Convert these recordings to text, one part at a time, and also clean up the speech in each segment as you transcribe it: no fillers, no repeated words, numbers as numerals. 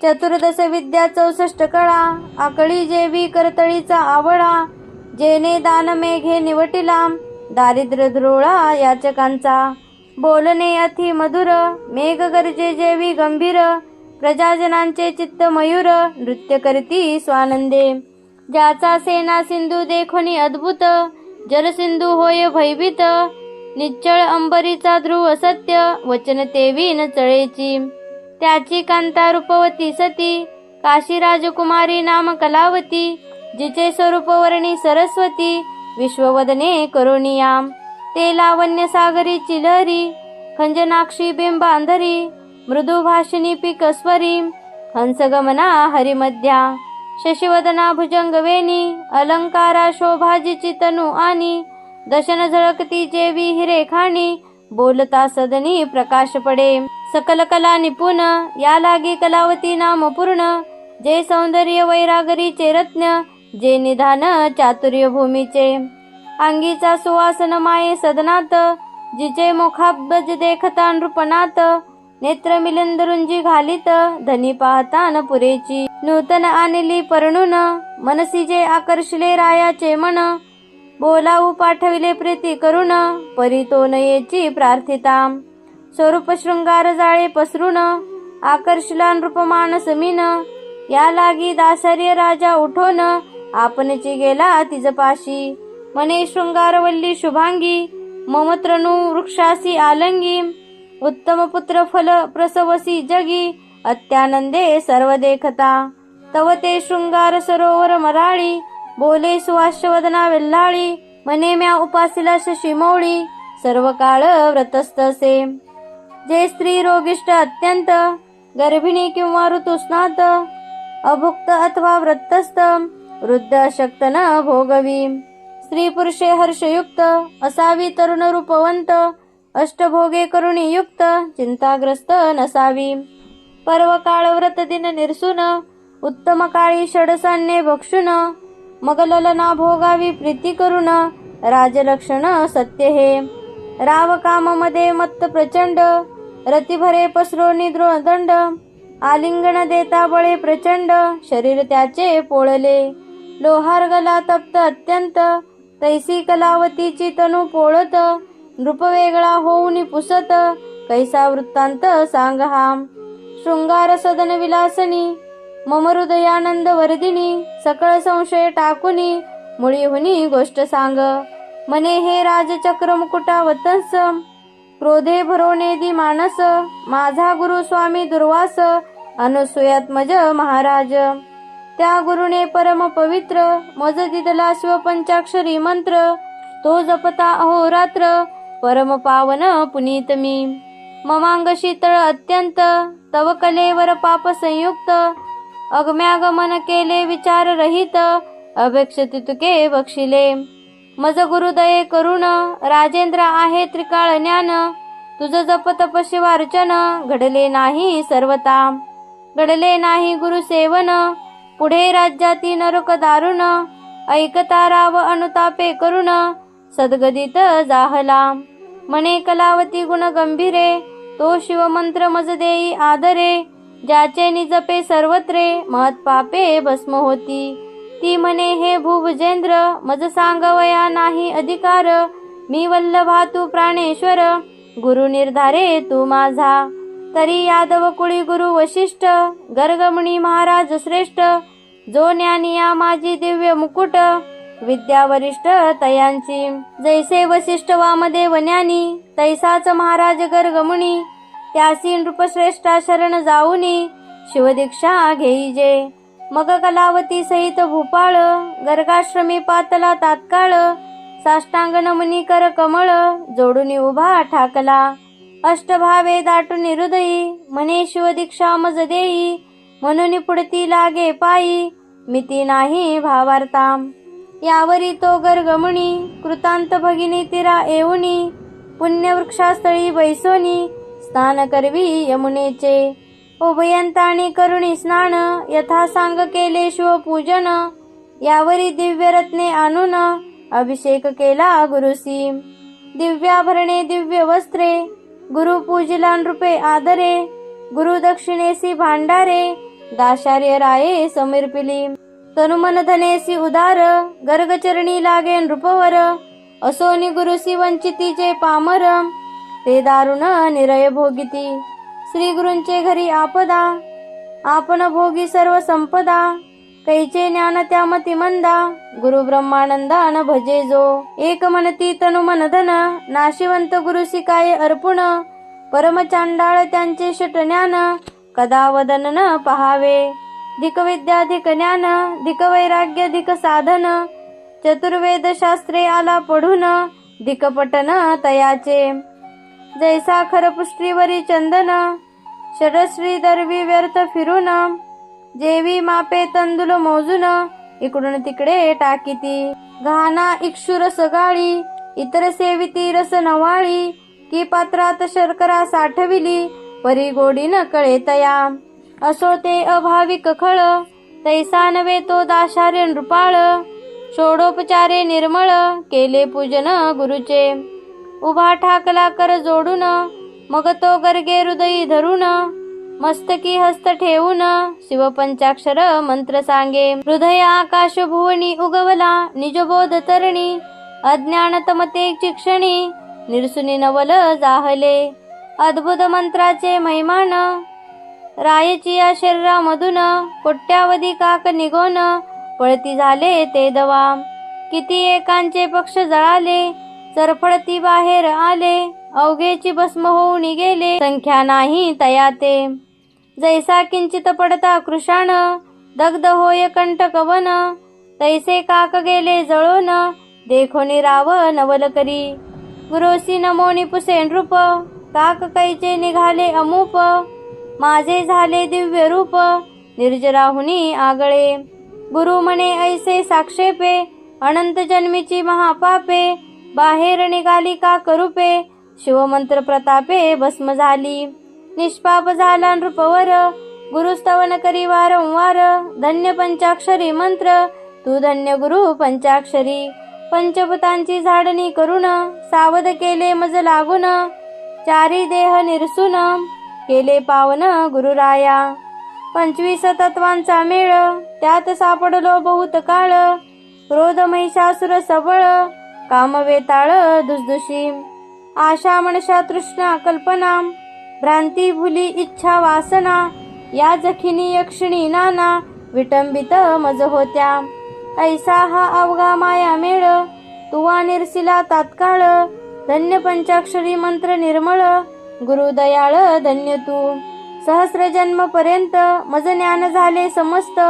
चतुर्दश विद्या 64 कळा, आकळी जेवी करतळीचा आवळा, जेने दान मेघे निवटिला, दारिद्र्य धुरोळा याचकांचा, बोलणे अति मधुर, मेघ गरजे जेवी गंभीर, प्रजाजनांचे चित्त मयूर, नृत्य करती स्वानंदे, ज्याचा सेना सिंधू देखोनी अद्भुत, जलसिंधू होय भयभीत, निश्चळ अंबरीचा ध्रुव सत्य, वचन तेवी न चळेची, त्याची कांता रूपवती सती, काशी राजकुमारी नाम कलावती, जिचे स्वरूप वर्णी सरस्वती, विश्ववदने करुणिया, ते लावण्य सागरी चिलहरी, खंजनाक्षी बिंबांधरी, मृदू भाषिणी पिकस्वरी, हंसगमना हरिमध्या, शशिवदना भुजंगवेणी, अलंकारा शोभाजीची तनु आणि, दशन झळकती जेवी हिरे खाणी, बोलता सदनी प्रकाश पडे, सकल कला निपुण, या लागी कलावती नाम पूर्ण, जे सौंदर्य वैरागरीचे रत्न, जे निधान चातुर्य भूमीचे, अंगीचा सुवासन माये सदनात, जिचे मुखाब्ज देखता नृपनाथ, नेत्र मिलिंद रुंजी घालित, धनी पाहता न पुरेची, नूतन आणली परणून, मनसी जे आकर्षले रायाचे मन, बोलावू पाठविले प्रीती करुण, परी तो नयेची प्रार्थिता, स्वरूप शृंगार जाळे पसरून, आकर्षला नृपमानस मीन, या लागी दासर्य राजा उठोन, आपणची गेला तिजपाशी, मने शृंगारवल्ली शुभांगी, ममत्रनु वृक्षासी आलंगी, उत्तम पुत्र फल प्रसवसी जगी, अत्यानंदे सर्व देखता, तव ते शृंगार सरोवर मराळी, बोले सुवास्यवदना वेल्हाळी, मने म्या उपासिला शशिमौळी, सर्व काळ व्रतस्तसे, जे स्त्री रोगिष्ट अत्यंत, गर्भिणी किंवा ऋतुस्नात, अभुक्त अथवा व्रतस्थ, वृद्ध अशक्त न भोगवी, स्त्री पुरुषे हर्षयुक्त, असावी तरुण रूपवंत, अष्टभोगे करुणी युक्त, चिंताग्रस्त नसावी, पर्व काळ व्रत दिन निर्सून, उत्तम काळी षडसान्ये भक्षुन, मग ललना भोगावी प्रीती करुण, राजलक्षण सत्य हे, राव काम मध्ये मत्त प्रचंड, रतिभरे पसरो निद्रोदंड, आलिंगन देता बळे प्रचंड, शरीर त्याचे पोळले, लोहार गला तप्त अत्यंत, तैसी कलावतीची तनु पोळत, नृप वेगळा होऊनी पुसत, कैसा वृत्तांत सांग हा, शृंगार सदन विलासनी, मम हृदयानंद वर्धिनी, सकळ संशय टाकुनी, मुळी हुनी गोष्ट सांग, मने हे राजचक्र मुकुटावतंस, क्रोधे भरोनेदी मानस, माझा गुरु स्वामी दुर्वास, अनुसूयात्मज महाराज, त्या गुरुने परम पवित्र, मज दिदला शिव पंचाक्षरी मंत्र, तो जपता अहोरात्र, परम पावन पुनीत मी, ममांग शीतळ अत्यंत, तव कलेवर पाप संयुक्त, अगम्यागमन केले विचार रहित, अभेक्षित तुके बक्षिले, मज गुरुदये करुण, राजेंद्र आहे त्रिकाळ ज्ञान, तुझ जप तप शिवार्चन, घडले नाही सर्वता, घडले नाही गुरु सेवन, पुढे राज्याती नरक दारुण, ऐकता राव अनुतापे करुण, सद्गदित जाहला, मने कलावती गुण गंभीरे, तो शिवमंत्र मज देई आदरे, ज्याचे निजपे सर्वत्रे, महत पापे भस्म होती, ती म्हणे हे भुभुजेंद्र, मज सांगवया नाही अधिकार, मी वल्लभा तू प्राणेश्वर, गुरु निर्धारे तू माझा, तरी यादव कुळी गुरु वशिष्ठ, गर्गमुनी महाराज श्रेष्ठ, जो ज्ञानिया माझी दिव्य मुकुट, विद्या वरिष्ठ तयांची, जैसे वशिष्ठ वामदेव ज्ञानी, तैसाच महाराज गर्गमुनी, त्यासी नृपश्रेष्ठा शरण जाऊनी, शिवदीक्षा घेईजे, मग कलावती सहित भूपाळ, गर्गाश्रमी पातला तात्काळ, साष्टांग नमनी कर कमळ, जोडून उभा ठाकला, अष्टभावे दाटून हृदयी, म्हणे शिवदीक्षा मज देई, म्हणून पुढती लागे पायी, मिती नाही भावार्ता, यावरी तो गर्गमुनी, कृतांत भगिनी तिरा येऊनी, पुण्यवृक्षास्थळी बैसोनी, स्नान करवी यमुनेचे, उभयंताणी करुणी स्नान, यथा सांग केले शिवपूजन, यावरी दिव्य रत्ने आणून, अभिषेक केला गुरुसी, दिव्याभरणे दिव्य वस्त्रे, गुरु पूजिला नृपे आदरे, गुरु दक्षिणेसी भांडारे, दाशार्य राये समीरपिली. तनुमन धनेसी उदार, गर्गचरणी लागे नृपवर. असोनी गुरुसी वंचितीचे पामर, ते दारुण निरय भोगिती. श्री गुरूंचे घरी आपदा, आपण भोगी सर्व संपदा. कैचे ज्ञान त्या मती मंदा, गुरु ब्रह्मानंदान भजे जो. एक मनती तनु मन धन, नाशिवंत गुरुसी काय अर्पुण. परम चांडाळ त्यांचे शट ज्ञान, कदा वदन न पहावे. धिक विद्या धिक ज्ञान, धिक वैराग्य धिक साधन. चतुर्वेद शास्त्रे आला पढून, धिक पटन तयाचे. जैसा खर पुष्टीवरी चंदन, षडश्री दरवी व्यर्थ फिरून. जेवी मापे तंदुल मोजून, इकडून तिकडे टाकीती. घाना इक्षु रस गाळी, इतर सेविती रस नवाळी. की पात्रात शर्करा साठविली, परी गोडी न कळे तया. असो ते अभाविक खळ, तैसा नव्हे तो दाशार्य नृपाळ. षोडोपचारे निर्मळ, केले पूजन गुरुचे. उभा ठाकला कर जोडून, मग तो गर्गे हृदयी धरून. मस्तकी हस्त ठेवून, शिवपंचाक्षर मंत्र सांगे. हृदय आकाश भुवनी उगवला, निजबोध तरणी. अज्ञान तमते चिक्षणी, निरसुनी नवल जाहले. अद्भुत मंत्राचे महिमान, रायची या शरीरामधून. कोट्यावधी काक निघोन, पळती झाले ते दवा. किती एकांचे पक्ष जळाले, चरफडती बाहेर आले. अवघेची भस्म होऊन गेले, संख्या नाही तयाते. जैसा किंचित पडता कृशाण, दग्ध होय कंटक वन. तैसे काक गेले जळून, देखोनी राव नवल करी. गुरोसी नमोनी पुसे नृप, काक कैचे निघाले अमूप. माझे झाले दिव्य रूप, निर्जराहुनी आगळे. गुरु म्हणे ऐसे साक्षेपे, अनंत जन्मीची महापापे. बाहेर निघाली काक रूपे, शिवमंत्र प्रतापे भस्म झाली. निष्पाप झाला नृपवर, गुरुस्तवन करी वारंवार. धन्य पंचाक्षरी मंत्र, तू धन्य गुरु पंचाक्षरी. पंचभूतांची झाडणी करून, सावध केले मज लागून. चारी देह निरसून, केले पावन गुरुराया. 25 तत्वांचा मेळ, त्यात सापडलो बहुत काळ. क्रोध महिषासुर सबळ, काम वेताळ दुसदुशी. आशा मनशा तृष्णा कल्पना, भ्रांती भुली इच्छा वासना. या जखिनी यक्षिणी नाना, विटंबित मज होत्या. ऐसा हा अवघा माया मेळ, तुवा निरसिला तात्काळ. धन्य पंचाक्षरी मंत्र निर्मळ, गुरु दयाळ धन्य तू. सहस्र जन्म पर्यंत मज ज्ञान झाले समस्त.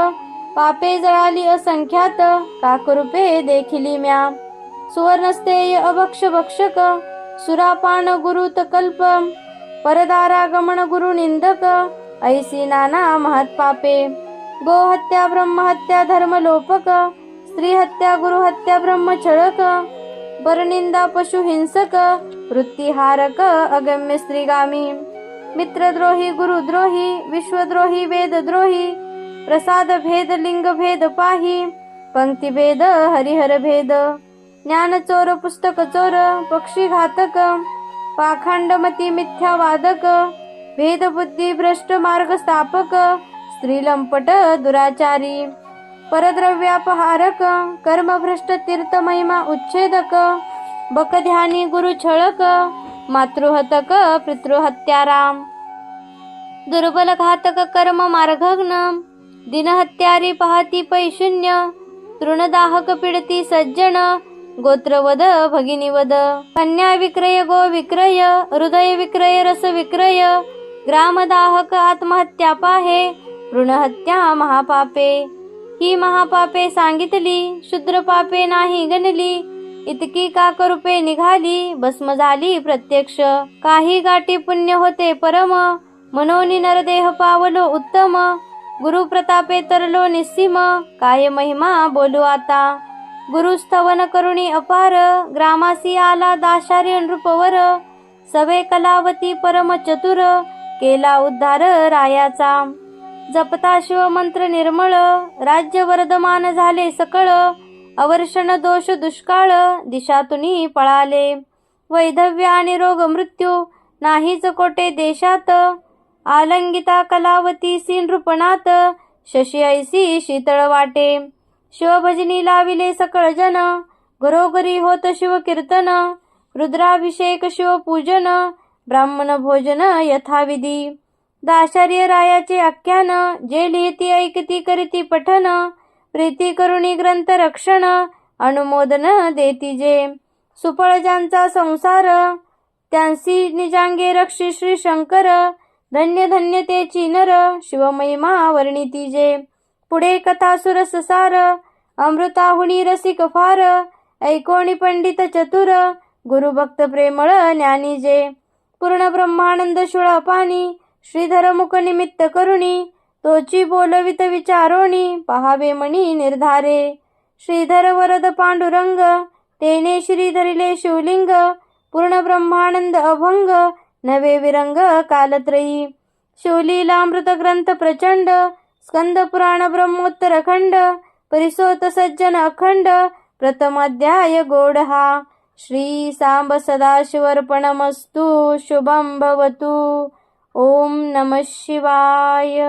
पापे जळाली असंख्यात, काकरूपे देखिली म्या. सुवर्णस्तेय अभक्ष भक्षक, सुरापान गुरुत कल्प. परदारा गमन गुरु निंदक, ऐसी नाना महत्पापे. गोहत्या ब्रह्महत्या धर्मलोपक, स्त्रीहत्या गुरुहत्या ब्रह्मछळक. बरनिंदा पशु हिंसक, वृत्तिहारक अगम्य स्त्रीगामी. मित्रद्रोही गुरुद्रोही, विश्वद्रोही वेदद्रोही. प्रसाद भेद लिंग भेद पाही, पंक्ती भेद हरिहर भेद. ज्ञान चोर पुस्तक चोर, पक्षी घातक. पाखंडमती मिथ्या वादक, भेद बुद्धी भ्रष्ट मार्ग स्थापक. स्त्री लंपट दुराचारी, परद्रव्यापहारक. कर्मभ्रष्ट तीर्थ महिमा उच्छेदक. बकध्यानी गुरु छळक, मातृहतक पितृहत्याराम. दुर्बल घातक कर्म मार्गघ्न, दिनहत्यारी पाहती पैशून्य. तृणदाहक पीडती सज्जन, गोत्रवद भगिनीवद. कन्या विक्रय गो विक्रय, हृदय विक्रय रस विक्रय. ग्रामदाहक आत्महत्या पाहे, ऋणहत्या महापापे. ही महापापे सांगितली, शुद्र पापे नाही गणली. इतकी काकरूपे निघाली, भस्म झाली प्रत्यक्ष. काही गाठी पुण्य होते परम, मनोनी नरदेह पावलो उत्तम. गुरु प्रतापे तरलो निस्सीम, काय महिमा बोलू आता. गुरुस्तवन करुणी अपार, ग्रामासी आला दाशार्य नृपवर. सवे कलावती परम चतुर, केला उद्धार रायाचा. जपता शिवमंत्र निर्मळ, राज्य वर्धमान झाले सकळ. अवर्षण दोष दुष्काळ, दिशातुनी पळाले. वैधव्य आणि रोग मृत्यू, नाहीच कोटे देशात. आलंगिता कलावती सी नृपनाथ, शशी ऐसी शीतळ वाटे. शिवभजनी लाविले सकळ जन, घरोघरी होत शिवकीर्तन. रुद्राभिषेक शिवपूजन, ब्राह्मण भोजन यथाविधी. दाशार्य रायाचे आख्यान, जे लिहिती ऐकती करीती पठन. प्रीती करुणी ग्रंथ रक्षण, अनुमोदन देती जे. सुफळ ज्यांचा संसार, त्यांसी निजांगे रक्षी श्री शंकर. धन्य धन्य तेची नर, शिवमहिमा वर्णिती जे. पुढे कथा सुरस सार, अमृताहुनी रसिक फार. ऐकोणी पंडित चतुर, गुरुभक्त प्रेमळ ज्ञानी जे. पूर्ण ब्रह्मानंद शुळ पाणी, श्रीधर मुख निमित्त करुणी. तोची बोलवित विचारोणी, पहावे मणी निर्धारे. श्रीधर वरद पांडुरंग, तेने श्रीधरिले शिवलिंग. पूर्ण ब्रह्मानंद अभंग, नवे विरंग कालत्रयी. शिवलीलामृत ग्रंथ प्रचंड, स्कंद पुराण ब्रह्मोत्तर खंड. परिसोत सज्जन अखंड, प्रथमाध्याय गोड हा. श्री सांब सदाशिवर्पणमस्तु. शुभं भवतु. ओम नमः शिवाय.